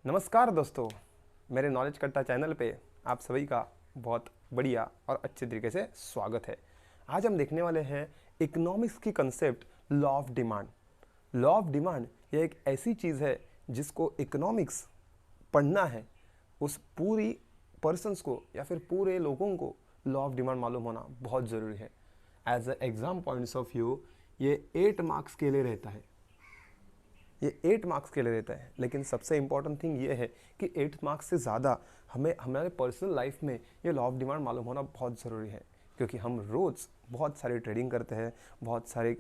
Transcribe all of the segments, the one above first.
नमस्कार दोस्तों, मेरे नॉलेज करता चैनल पे आप सभी का बहुत बढ़िया और अच्छे तरीके से स्वागत है। आज हम देखने वाले हैं इकोनॉमिक्स की concept law of demand. Law of demand ये एक ऐसी चीज़ है जिसको इकोनॉमिक्स पढ़ना है, उस पूरी पर्सन्स को या फिर पूरे लोगों को लॉ ऑफ डिमांड मालूम होना बहुत ज़रूरी है। As a exam points of view ये 8 मार्क्स के लिए रहता है। ये 8 मार्क्स के लिए रहता है, लेकिन सबसे इंपॉर्टेंट थिंग ये है कि 8 मार्क्स से ज़्यादा हमें हमारे पर्सनल लाइफ में ये लॉ ऑफ डिमांड मालूम होना बहुत ज़रूरी है, क्योंकि हम रोज़ बहुत सारी ट्रेडिंग करते हैं, बहुत सारे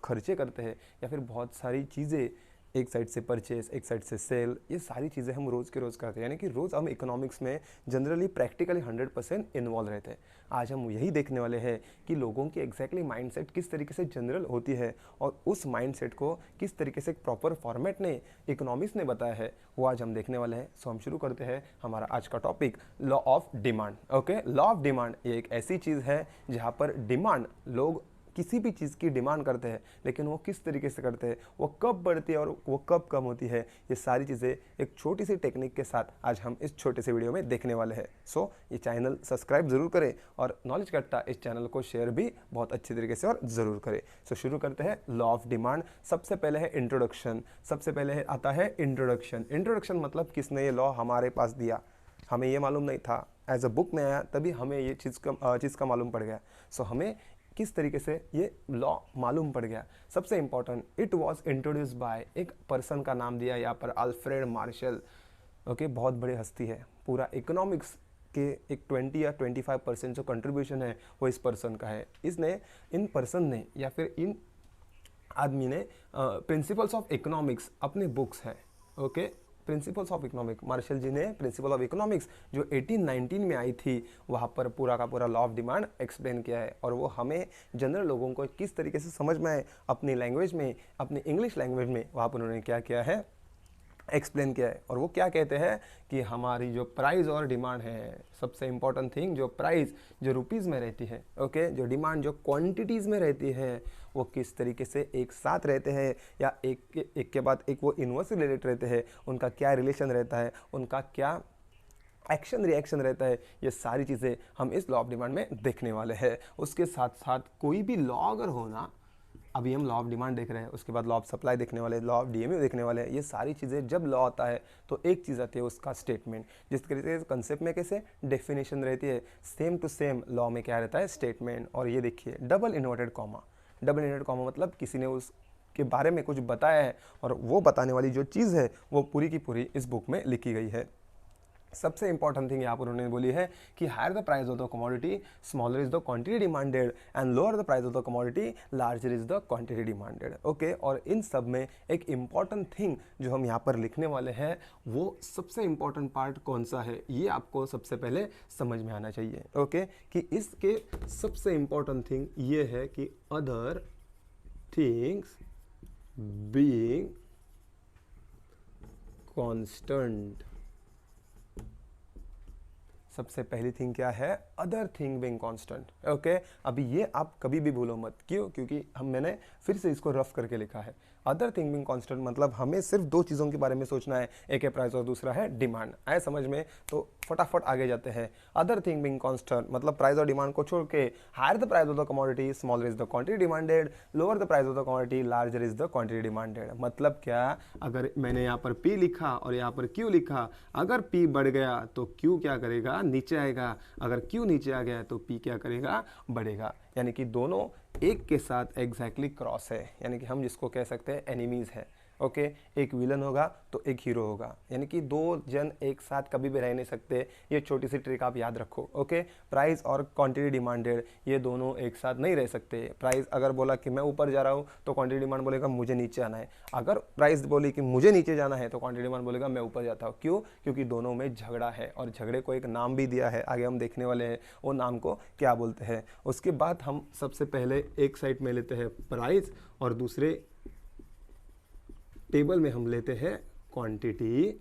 खर्चे करते हैं या फिर बहुत सारी चीज़ें, एक साइड से परचेस, एक साइड से सेल, ये सारी चीज़ें हम रोज़ के रोज़ करते हैं। यानी कि रोज़ हम इकोनॉमिक्स में जनरली प्रैक्टिकली 100% इन्वॉल्व रहते हैं। आज हम यही देखने वाले हैं कि लोगों की एग्जैक्टली माइंडसेट किस तरीके से जनरल होती है और उस माइंडसेट को किस तरीके से एक प्रॉपर फॉर्मेट ने इकोनॉमिक्स ने बताया है, वो आज हम देखने वाले हैं। सो हम शुरू करते हैं हमारा आज का topic, law of demand. Okay, law of demand ये एक ऐसी चीज़ है जहाँ पर डिमांड, लोग किसी भी चीज़ की डिमांड करते हैं, लेकिन वो किस तरीके से करते हैं, वो कब बढ़ती है और वो कब कम होती है, ये सारी चीज़ें एक छोटी सी टेक्निक के साथ आज हम इस छोटे से वीडियो में देखने वाले हैं। सो ये चैनल सब्सक्राइब ज़रूर करें और नॉलेज कट्टा इस चैनल को शेयर भी बहुत अच्छी तरीके से और ज़रूर करें। सो शुरू करते हैं लॉ ऑफ डिमांड। सबसे पहले है इंट्रोडक्शन। सबसे पहले आता है इंट्रोडक्शन। इंट्रोडक्शन मतलब किसने ये लॉ हमारे पास दिया, हमें ये मालूम नहीं था, एज अ बुक में आया तभी हमें ये चीज़ का मालूम पड़ गया। सो हमें किस तरीके से ये लॉ मालूम पड़ गया, सबसे important, it was introduce by, एक पर्सन का नाम दिया यहाँ पर, अल्फ्रेड मार्शल। ओके, बहुत बड़ी हस्ती है। पूरा इकोनॉमिक्स के एक 20 या 25% जो कंट्रीब्यूशन है वो इस पर्सन का है। इसने, इन पर्सन ने या फिर इन आदमी ने प्रिंसिपल्स ऑफ इकोनॉमिक्स अपने बुक्स है। Okay, principles of economics, Marshall ji ने प्रिंसिपल ऑफ इकोनॉमिक्स जो 1819 में आई थी, वहाँ पर पूरा का पूरा लॉ ऑफ डिमांड एक्सप्लेन किया है और वो हमें जनरल लोगों को किस तरीके से समझ में आए अपनी लैंग्वेज में, अपनी इंग्लिश लैंग्वेज में, वहाँ पर उन्होंने क्या किया है, एक्सप्लेन किया है। और वो क्या कहते हैं कि हमारी जो प्राइस और डिमांड है, सबसे इंपॉर्टेंट थिंग, जो प्राइस जो रुपीज़ में रहती है, ओके, जो डिमांड जो क्वांटिटीज़ में रहती है, वो किस तरीके से एक साथ रहते हैं या एक के बाद एक वो इन्वर्सली रिलेटेड रहते हैं, उनका क्या रिलेशन रहता है, उनका क्या एक्शन रिएक्शन रहता है, ये सारी चीज़ें हम इस लॉ ऑफ डिमांड में देखने वाले हैं। उसके साथ साथ कोई भी लॉ अगर होना, अभी हम लॉ ऑफ डिमांड देख रहे हैं, उसके बाद लॉ ऑफ सप्लाई देखने वाले, लॉ ऑफ डीएमयू देखने वाले हैं। ये सारी चीज़ें जब लॉ आता है तो एक चीज़ आती है उसका स्टेटमेंट। जिस तरीके से कंसेप्ट में कैसे डेफिनेशन रहती है, सेम टू सेम लॉ में क्या रहता है, स्टेटमेंट। और ये देखिए, double inverted comma. Double inverted comma मतलब किसी ने उस के बारे में कुछ बताया है और वो बताने वाली जो चीज़ है वो पूरी की पूरी इस बुक में लिखी गई है। सबसे इंपॉर्टेंट थिंग यहाँ पर उन्होंने बोली है कि higher the price of the commodity, smaller is the quantity demanded, and lower the price of the commodity, larger is the quantity demanded. Okay, और इन सब में एक इंपॉर्टेंट थिंग जो हम यहाँ पर लिखने वाले हैं, वो सबसे इंपॉर्टेंट पार्ट कौन सा है, ये आपको सबसे पहले समझ में आना चाहिए। ओके, कि इसके सबसे इंपॉर्टेंट थिंग ये है कि अदर थिंग्स बीइंग कांस्टेंट। सबसे पहली थिंग क्या है, other thing being constant. Okay, अभी ये आप कभी भी भूलो मत, क्यों, क्योंकि मैंने फिर से इसको रफ करके लिखा है। अदर थिंग बीइंग कांस्टेंट मतलब हमें सिर्फ दो चीज़ों के बारे में सोचना है, एक है प्राइस और दूसरा है डिमांड। आए समझ में, तो फटाफट आगे जाते हैं। अदर थिंग बीइंग कांस्टेंट मतलब प्राइस और डिमांड को छोड़ के, higher the price of the commodity, smaller is the quantity demanded, lower the price of the commodity, larger is the quantity demanded. मतलब क्या, अगर मैंने यहाँ पर P लिखा और यहाँ पर Q लिखा, अगर P बढ़ गया तो Q क्या करेगा, नीचे आएगा, अगर Q नीचे आ गया तो P क्या करेगा, बढ़ेगा। यानी कि दोनों एक के साथ एग्जैक्टली क्रॉस है, यानी कि हम जिसको कह सकते हैं एनिमीज है। ओके, एक विलन होगा तो एक हीरो होगा, यानी कि दो जन एक साथ कभी भी रह नहीं सकते। ये छोटी सी ट्रिक आप याद रखो। ओके, प्राइस और क्वांटिटी डिमांडेड ये दोनों एक साथ नहीं रह सकते। प्राइस अगर बोला कि मैं ऊपर जा रहा हूँ तो क्वांटिटी डिमांड बोलेगा मुझे नीचे आना है। अगर प्राइस बोली कि मुझे नीचे जाना है तो क्वांटिटी डिमांड बोलेगा मैं ऊपर जाता हूँ। क्यों, क्योंकि दोनों में झगड़ा है और झगड़े को एक नाम भी दिया है, आगे हम देखने वाले हैं वो नाम को क्या बोलते हैं। उसके बाद हम सबसे पहले एक साइड में लेते हैं प्राइस और दूसरे टेबल में हम लेते हैं क्वांटिटी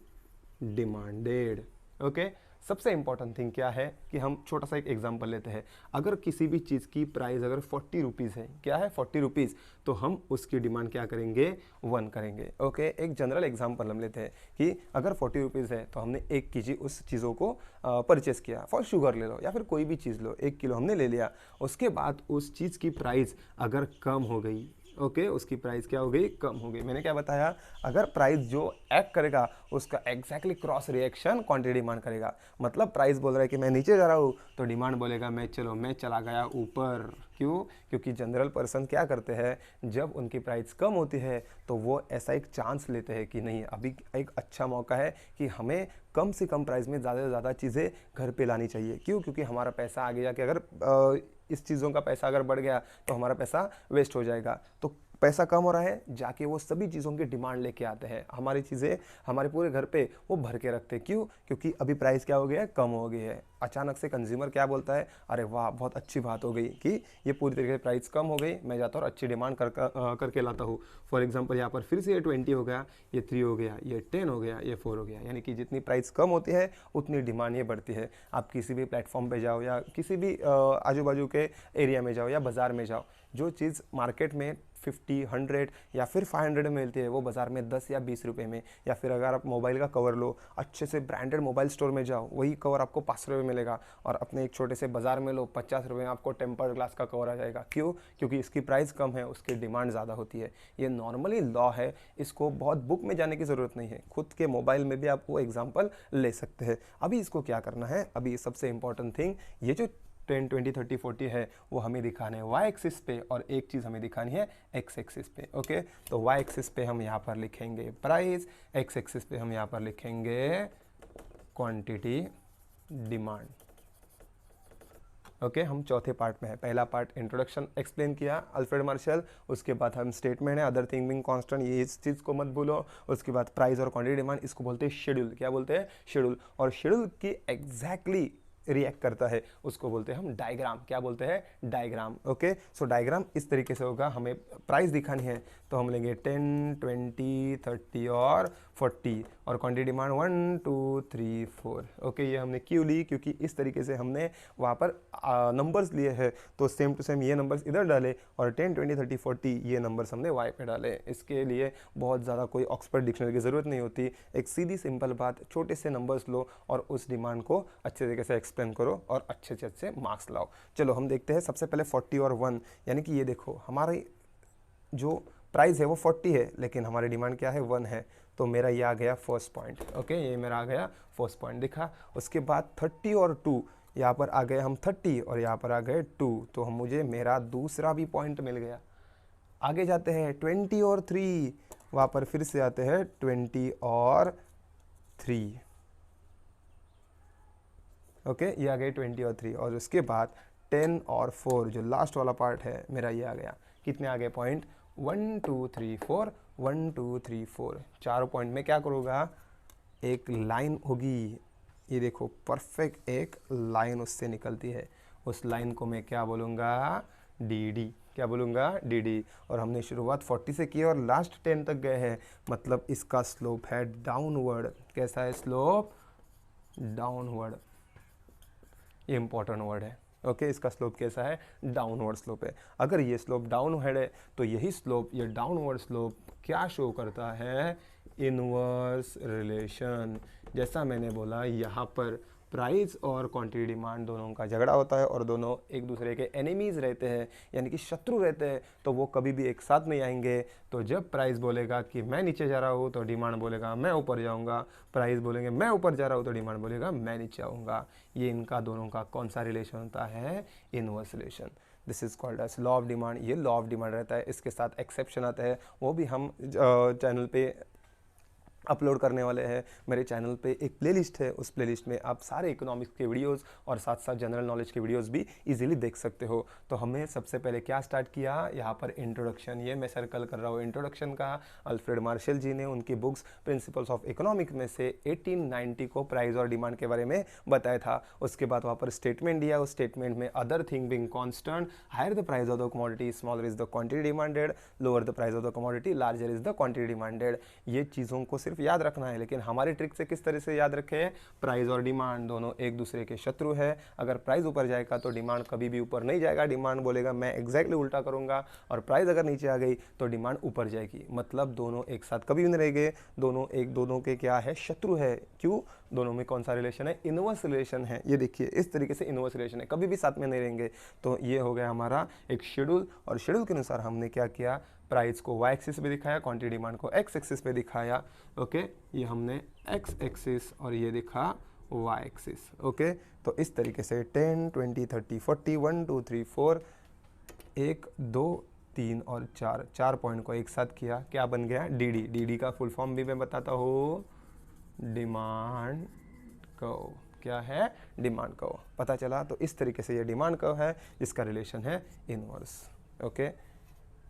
डिमांडेड। ओके, सबसे इंपॉर्टेंट थिंग क्या है कि हम छोटा सा एक एग्जांपल लेते हैं। अगर किसी भी चीज़ की प्राइस अगर 40 रुपीज़ है, क्या है 40 रुपीज़, तो हम उसकी डिमांड क्या करेंगे, 1 करेंगे। ओके, एक जनरल एग्जांपल हम लेते हैं कि अगर 40 रुपीज़ है तो हमने 1 केजी उस चीज़ों को परचेस किया। फॉर शुगर ले लो या फिर कोई भी चीज़ लो, 1 किलो हमने ले लिया। उसके बाद उस चीज़ की प्राइस अगर कम हो गई, ओके, उसकी प्राइस क्या हो गई, कम हो गई। मैंने क्या बताया, अगर प्राइस जो एक्ट करेगा उसका exactly cross reaction quantity demand करेगा। मतलब प्राइस बोल रहा है कि मैं नीचे जा रहा हूँ तो डिमांड बोलेगा मैं चला गया ऊपर। क्यों? क्योंकि जनरल पर्सन क्या करते हैं, जब उनकी प्राइस कम होती है तो वो ऐसा एक चांस लेते हैं कि नहीं, अभी एक अच्छा मौका है कि हमें कम से कम प्राइस में ज़्यादा से ज़्यादा चीज़ें घर पे लानी चाहिए। क्यों? क्योंकि हमारा पैसा आगे जाके अगर इस चीज़ों का पैसा अगर बढ़ गया तो हमारा पैसा वेस्ट हो जाएगा। तो पैसा कम हो रहा है, जाके वो सभी चीज़ों की डिमांड लेके आते हैं, हमारी चीज़ें हमारे पूरे घर पे वो भर के रखते हैं। क्यों? क्योंकि अभी प्राइस क्या हो गया है, कम हो गई है। अचानक से कंज्यूमर क्या बोलता है, अरे वाह बहुत अच्छी बात हो गई कि ये पूरी तरीके से प्राइस कम हो गई, मैं जाता हूँ और अच्छी डिमांड करके लाता हूँ। फॉर एग्जांपल यहाँ पर फिर से ये 20 हो गया, ये 3 हो गया, ये 10 हो गया, ये 4 हो गया। यानी कि जितनी प्राइस कम होती है उतनी डिमांड ये बढ़ती है। आप किसी भी प्लेटफॉर्म पे जाओ या किसी भी आजू बाजू के एरिया में जाओ या बाज़ार में जाओ, जो चीज़ मार्केट में 50, 100 या फिर 500 में मिलती है वो बाज़ार में 10 या 20 रुपये में। या फिर अगर आप मोबाइल का कवर लो, अच्छे से ब्रांडेड मोबाइल स्टोर में जाओ, वही कवर आपको 5 रुपये में मिलेगा। और अपने एक छोटे से बाज़ार में लो, 50 रुपये में आपको टेम्पर्ड ग्लास का कवर आ जाएगा। क्यों? क्योंकि इसकी प्राइस कम है, उसकी डिमांड ज़्यादा होती है। ये नॉर्मली लॉ है, इसको बहुत बुक में जाने की ज़रूरत नहीं है, खुद के मोबाइल में भी आप वो एग्जाम्पल ले सकते हैं। अभी इसको क्या करना है, अभी सबसे इंपॉर्टेंट थिंग, ये जो 10, 20, 30, 40 है वो हमें दिखाने हैं वाई एक्सिस पे, और एक चीज़ हमें दिखानी है एक्स एक्सिस पे। ओके, तो वाई एक्सिस पे हम यहाँ पर लिखेंगे प्राइस, एक्स एक्सिस पे हम यहाँ पर लिखेंगे क्वांटिटी डिमांड। ओके, हम चौथे पार्ट में है। पहला पार्ट इंट्रोडक्शन एक्सप्लेन किया अल्फ्रेड मार्शल, उसके बाद हम स्टेटमेंट है अदर थिंग बिंग कांस्टेंट, ये इस चीज़ को मत भूलो। उसके बाद प्राइस और क्वांटिटी डिमांड, इसको बोलते हैं शेड्यूल। क्या बोलते हैं? शेड्यूल। और शेड्यूल की एग्जैक्टली रिएक्ट करता है उसको बोलते हैं हम डायग्राम। क्या बोलते हैं? डायग्राम। ओके, सो डायग्राम इस तरीके से होगा। हमें प्राइस दिखानी है तो हम लेंगे 10, 20, 30 और 40, और क्वांटिटी डिमांड 1, 2, 3, 4। ओके, ये हमने क्यों ली? क्योंकि इस तरीके से हमने वहाँ पर नंबर्स लिए हैं, तो सेम टू सेम ये नंबर्स इधर डाले और 10, 20, 30, 40 ये नंबर्स हमने वाई पे डाले। इसके लिए बहुत ज़्यादा कोई ऑक्सफोर्ड डिक्शनरी की ज़रूरत नहीं होती। एक सीधी सिंपल बात, छोटे से नंबर्स लो और उस डिमांड को अच्छे तरीके से एक्सप्लेन करो और अच्छे से अच्छे मार्क्स लाओ। चलो हम देखते हैं सबसे पहले 40 और 1। यानी कि ये देखो, हमारी जो प्राइस है वो 40 है लेकिन हमारी डिमांड क्या है, 1 है। तो मेरा ये आ गया फर्स्ट पॉइंट। ओके, ये मेरा आ गया फर्स्ट पॉइंट दिखा। उसके बाद 30 और 2, यहाँ पर आ गए हम 30 और यहाँ पर आ गए 2, तो हम मुझे मेरा दूसरा भी पॉइंट मिल गया। आगे जाते हैं 20 और 3, वहाँ पर फिर से आते हैं 20 और 3। ओके, ये आ गए 20 और 3, और उसके बाद 10 और 4 जो लास्ट वाला पार्ट है मेरा, ये आ गया। कितने आ गए पॉइंट? 1, 2, 3, 4, 1, 2, 3, 4। चारों पॉइंट में क्या करूँगा, एक लाइन होगी। ये देखो, परफेक्ट एक लाइन उससे निकलती है। उस लाइन को मैं क्या बोलूँगा? D D. क्या बोलूँगा? D D. और हमने शुरुआत 40 से की और लास्ट 10 तक गए हैं, मतलब इसका स्लोप है डाउनवर्ड। कैसा है स्लोप? डाउनवर्ड। ये इंपॉर्टेंट वर्ड है। ओके, इसका स्लोप कैसा है? डाउनवर्ड स्लोप है। अगर ये स्लोप डाउनवर्ड है तो यही स्लोप, ये डाउनवर्ड स्लोप क्या शो करता है? Inverse relation. जैसा मैंने बोला, यहाँ पर प्राइस और क्वांटिटी डिमांड दोनों का झगड़ा होता है और दोनों एक दूसरे के एनिमीज रहते हैं, यानी कि शत्रु रहते हैं, तो वो कभी भी एक साथ नहीं आएंगे। तो जब प्राइस बोलेगा कि मैं नीचे जा रहा हूँ तो डिमांड बोलेगा मैं ऊपर जाऊँगा, प्राइस बोलेंगे मैं ऊपर जा रहा हूँ तो डिमांड बोलेगा मैं नीचे आऊँगा। ये इनका दोनों का कौन सा रिलेशन होता है? Inverse relation. This is called as law of demand. ये लॉ ऑफ डिमांड रहता है। इसके साथ एक्सेप्शन आता है, वो भी हम चैनल पे अपलोड करने वाले हैं। मेरे चैनल पे एक प्लेलिस्ट है, उस प्लेलिस्ट में आप सारे इकोनॉमिक्स के वीडियोस और साथ साथ जनरल नॉलेज के वीडियोस भी इजीली देख सकते हो। तो हमने सबसे पहले क्या स्टार्ट किया, यहाँ पर इंट्रोडक्शन, ये मैं सर्कल कर रहा हूँ इंट्रोडक्शन का। अल्फ्रेड मार्शल जी ने उनकी बुक्स प्रिंसिपल्स ऑफ इकोनॉमिक्स में से 1890 को प्राइस और डिमांड के बारे में बताया था। उसके बाद वहाँ पर स्टेटमेंट दिया, उस स्टेटमेंट में other thing being constant, higher the price of the commodity, smaller is the quantity demanded, lower the price of the commodity, larger is the quantity demanded. ये चीज़ों को सिर्फ सिर्फ याद रखना है। लेकिन हमारी ट्रिक से किस तरह से याद रखें, प्राइस और डिमांड दोनों एक दूसरे के शत्रु है। अगर प्राइस ऊपर जाएगा तो डिमांड कभी भी ऊपर नहीं जाएगा, डिमांड बोलेगा मैं एग्जैक्टली उल्टा करूंगा, और प्राइस अगर नीचे आ गई तो डिमांड ऊपर जाएगी। मतलब दोनों एक साथ कभी भी नहीं रहेंगे, दोनों के क्या है, शत्रु है। क्यों? दोनों में कौन सा रिलेशन है, इनवर्स रिलेशन है। ये देखिए इस तरीके से इनवर्स रिलेशन है, कभी भी साथ में नहीं रहेंगे। तो ये हो गया हमारा एक शेड्यूल, और शेड्यूल के अनुसार हमने क्या किया, प्राइस को वाई एक्सिस पे दिखाया, क्वांटिटी डिमांड को एक्स एक्सिस पे दिखाया। ओके, ये हमने एक्स एक्सिस और ये दिखा वाई एक्सिस। ओके, तो इस तरीके से 10, 20, 30, 40, 1, 2, 3, 4, 1, 2, 3 और 4 पॉइंट को एक साथ किया, क्या बन गया, डी डी। डी डी का फुल फॉर्म भी मैं बताता हूँ, डिमांड कर्व। क्या है, डिमांड कर्व। पता चला? तो इस तरीके से ये डिमांड कर्व है जिसका रिलेशन है इनवर्स। ओके,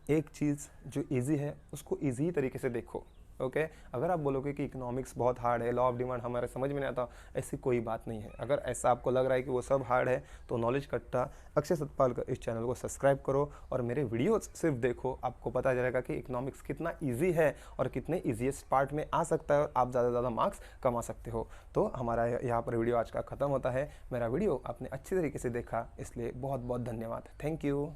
एक चीज़ जो इजी है उसको इजी तरीके से देखो। ओके, अगर आप बोलोगे कि इकोनॉमिक्स बहुत हार्ड है, लॉ ऑफ डिमांड हमारे समझ में नहीं आता, ऐसी कोई बात नहीं है। अगर ऐसा आपको लग रहा है कि वो सब हार्ड है तो नॉलेज कट्टा अक्षय सतपाल का इस चैनल को सब्सक्राइब करो और मेरे वीडियो सिर्फ देखो, आपको पता चलेगा कि इकोनॉमिक्स कितना ईजी है और कितने ईजीएस्ट पार्ट में आ सकता है और आप ज़्यादा से ज़्यादा मार्क्स कमा सकते हो। तो हमारा यहाँ पर वीडियो आज का ख़त्म होता है। मेरा वीडियो आपने अच्छी तरीके से देखा, इसलिए बहुत बहुत धन्यवाद। Thank you.